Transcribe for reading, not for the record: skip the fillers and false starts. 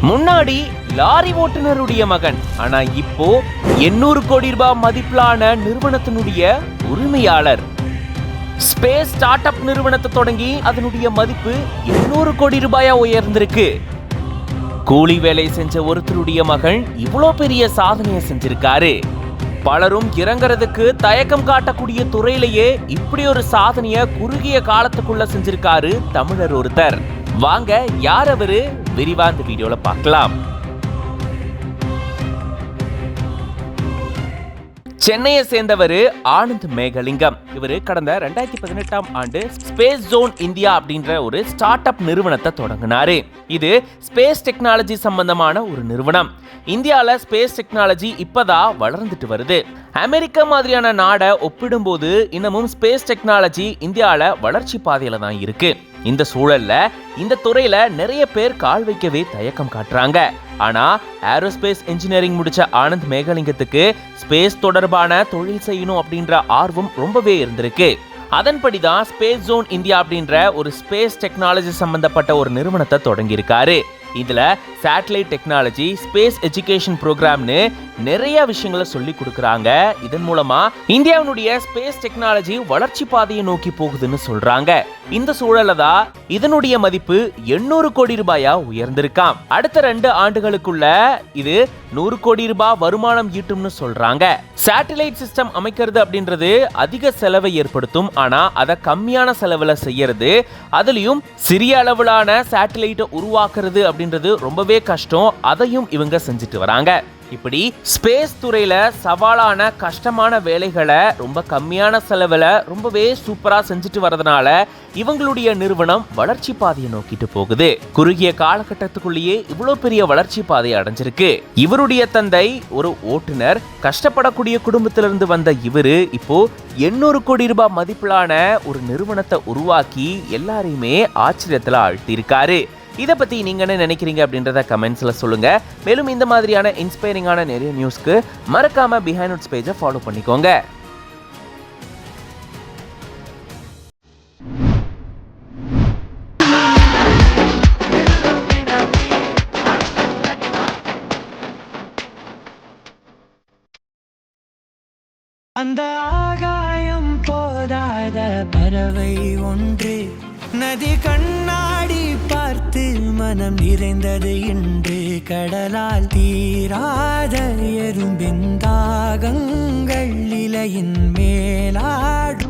முன்னாடி லாரி ஓட்டுநருடைய மகன், ஆனா இப்போ 800 கோடி ரூபாய் மதிப்பிலான நிறுவனத்தினுடைய உரிமையாளர். ஸ்பேஸ் ஸ்டார்ட் அப் நிறுவனத்தை தொடங்கி அதனுடைய மதிப்பு 800 கோடி ரூபாயா உயர்ந்திருக்கு. கூலி வேலை செஞ்ச ஒருத்தருடைய மகன் இவ்வளோ பெரிய சாதனையை செஞ்சிருக்காரு. பலரும் இறங்குறதுக்கு தயக்கம் காட்டக்கூடிய துறையிலேயே இப்படி ஒரு சாதனையை குறுகிய காலத்துக்குள்ள செஞ்சிருக்காரு தமிழர் ஒருத்தர். வாங்க, யார் அவரு, விரிவா இந்த வீடியோல பார்க்கலாம். சென்னையை சேர்ந்தவர் ஆனந்த் மேகலிங்கம். இவர் கடந்த 2018ஆம் ஆண்டு ஸ்பேஸ் ஜோன் இந்தியா அப்படின்ற ஒரு ஸ்டார்ட் அப் நிறுவனத்தை தொடங்கினாரு. இது ஸ்பேஸ் டெக்னாலஜி சம்பந்தமான ஒரு நிறுவனம். இந்தியாவில் ஸ்பேஸ் டெக்னாலஜி இப்பதான் வளர்ந்துட்டு வருது. அமெரிக்கா மாதிரியான நாடை ஒப்பிடும்போது இன்னமும் ஸ்பேஸ் டெக்னாலஜி இந்தியாவில் வளர்ச்சி பாதையில தான் இருக்கு. இந்த சூழல்ல இந்த துறையில நிறைய பேர் கால் வைக்கவே தயக்கம் காட்டுறாங்க. ஆனா ஏரோஸ்பேஸ் இன்ஜினியரிங் முடிச்ச ஆனந்த் மேகலிங்கத்துக்கு ஸ்பேஸ் தொடர்பான தொழில் செய்யணும் அப்படின்ற ஆர்வம் ரொம்பவே இருந்திருக்கு. அதன்படிதான் ஸ்பேஸ் ஜோன் இந்தியா அப்படின்ற ஒரு ஸ்பேஸ் டெக்னாலஜி சம்பந்தப்பட்ட ஒரு நிறுவனத்தை தொடங்கியிருக்காரு. இதுல சேட்டலைட் டெக்னாலஜி, ஸ்பேஸ் எஜுகேஷன் ப்ரோக்ராம்னு நிறைய விஷயங்களை சொல்லி கொடுக்கறாங்க. இதன் மூலமா இந்தியாவுடைய ஸ்பேஸ் டெக்னாலஜி வளர்ச்சி பாதையை நோக்கி போகுதுன்னு சொல்றாங்க. இந்த சூழல்ல தான் இதனுடைய மதிப்பு 800 கோடி ரூபாயா உயர்ந்திருக்காம். அடுத்த 2 ஆண்டுகளுக்குள்ள இது 100 கோடி ரூபாய் வருமானம் ஈட்டும்னு சொல்றாங்க. சேட்டலைட் சிஸ்டம் அமைக்கிறது அப்படின்றது அதிக செலவை ஏற்படுத்தும். ஆனா அதை கம்மியான செலவுல செய்யறது, அதுலயும் சிறிய அளவிலான சேட்டலைட்டை உருவாக்குறது அப்படின்றது ரொம்பவே கஷ்டம். அதையும் இவங்க செஞ்சுட்டு வராங்க. இப்படி ஸ்பேஸ் துறையில சவாலான கஷ்டமான வேலைகளை ரொம்ப கம்மியான செலவுல ரொம்பவே சூப்பரா செஞ்சுட்டு வரதுனால இவங்களுடைய நிறுவனம் வளர்ச்சி பாதையை நோக்கிட்டு போகுது. குறுகிய காலகட்டத்துக்குள்ளேயே இவ்வளவு பெரிய வளர்ச்சி பாதையை அடைஞ்சிருக்கு. இவருடைய தந்தை ஒரு ஓட்டுநர். கஷ்டப்படக்கூடிய குடும்பத்திலிருந்து வந்த இவரு இப்போ 800 கோடி ரூபாய் மதிப்பிலான ஒரு நிறுவனத்தை உருவாக்கி எல்லாரையுமே ஆச்சரியத்துல ஆழ்த்தியிருக்காரு. இதை பத்தி நீங்க என்ன நினைக்கிறீங்க அப்படின்றத கமெண்ட்ஸ்ல சொல்லுங்க. மேலும் இந்த மாதிரியான இன்ஸ்பைரிங்கான நிறைய நியூஸ்க்கு மறக்காம பிஹைண்ட் நோட்ஸ் பேஜை ஃபாலோ பண்ணிக்கோங்க. அந்த ஆகாயம் போதாத பறவை ஒன்று, நதி கண்ணாடி பார்த்து மனம் நிறைந்தது இன்று. கடலால் தீராத எறும்பின் தாகங்கள் இலையின் மேலாடும்.